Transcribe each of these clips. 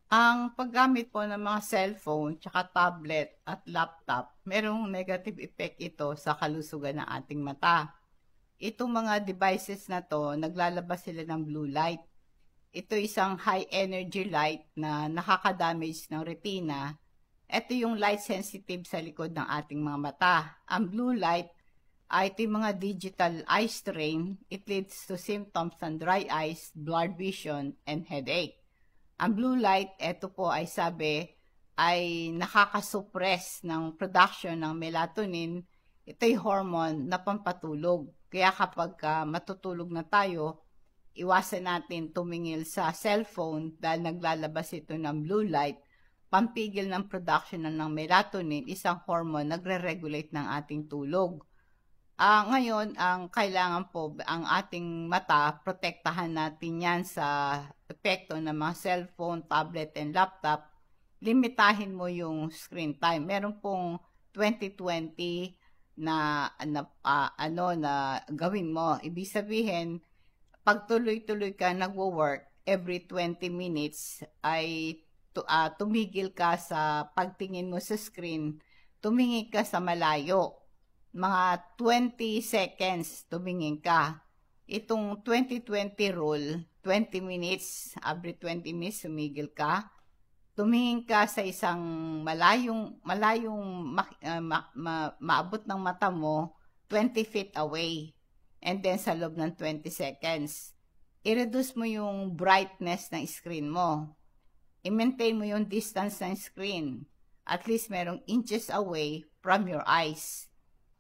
Ang paggamit po ng mga cellphone, tsaka tablet at laptop, merong negative effect ito sa kalusugan ng ating mata. Itong mga devices na 'to, naglalabas sila ng blue light. Ito isang high energy light na nakaka-damage ng retina. Ito yung light sensitive sa likod ng ating mga mata. Ang blue light ay ito yung mga digital eye strain. It leads to symptoms ng dry eyes, blurred vision, and headache. Ang blue light, eto po ay sabi, ay nakakasuppress ng production ng melatonin. Ito'y hormone na pampatulog. Kaya kapag matutulog na tayo, iwasan natin tumingil sa cellphone dahil naglalabas ito ng blue light. Pampigil ng production ng melatonin, isang hormone nagre-regulate ng ating tulog. Ngayon ang kailangan po ang ating mata, protektahan natin 'yan sa epekto ng mga cellphone, tablet, and laptop. Limitahin mo yung screen time. Meron pong 20-20 na gawin mo. Ibig sabihin, 'pag tuloy-tuloy ka nagwo-work, every 20 minutes ay tumigil ka sa pagtingin mo sa screen, tumingin ka sa malayo. Mga 20 seconds tumingin ka. Itong 20-20 rule, 20 minutes, every 20 minutes sumigil ka. Tumingin ka sa isang malayong maabot ng mata mo, 20 feet away. And then sa loob ng 20 seconds. I-reduce mo yung brightness ng screen mo. I-maintain mo yung distance ng screen. At least merong inches away from your eyes.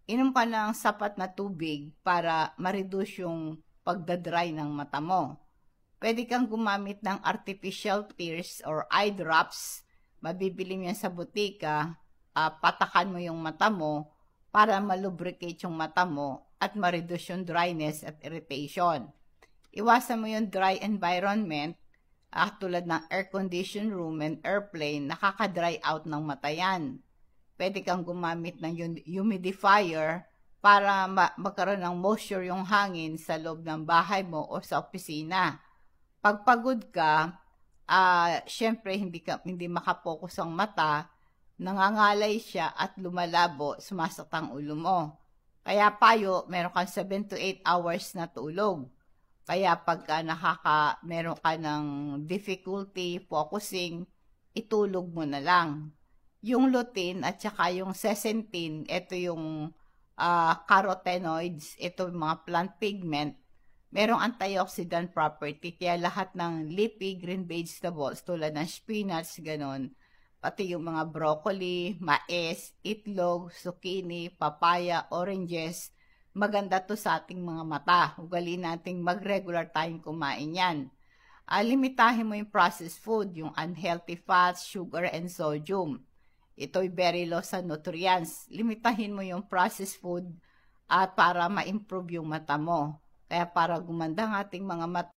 Inom ka ng sapat na tubig para ma-reduce yung pagdadry ng mata mo. Pwede kang gumamit ng artificial tears or eye drops. Mabibili mo yan sa butika. Patakan mo yung mata mo para malubricate yung mata mo at ma-reduce yung dryness at irritation. Iwasan mo yung dry environment tulad ng air-conditioned room and airplane, nakaka-dry out ng mata yan. Pwede kang gumamit ng humidifier para magkaroon ng moisture yung hangin sa loob ng bahay mo o sa opisina. Pag pagod ka, syempre hindi makapokus ang mata, nangangalay siya at lumalabo, sumasakit ang ulo mo. Kaya payo, meron kang 7 to 8 hours na tulog. Kaya pagka meron ka ng difficulty focusing, itulog mo na lang. Yung lutein at saka yung zeaxanthin, ito yung carotenoids, ito yung mga plant pigment, merong antioxidant property, kaya lahat ng leafy green vegetables tulad ng spinach, ganon, pati yung mga broccoli, mais, itlog, zucchini, papaya, oranges, maganda to sa ating mga mata. Ugaliin nating mag-regular tayong kumain yan. Limitahin mo yung processed food, yung unhealthy fats, sugar, and sodium. Ito'y very low sa nutrients. Limitahin mo yung processed food at para ma-improve yung mata mo. Kaya para gumanda ang ating mga mata,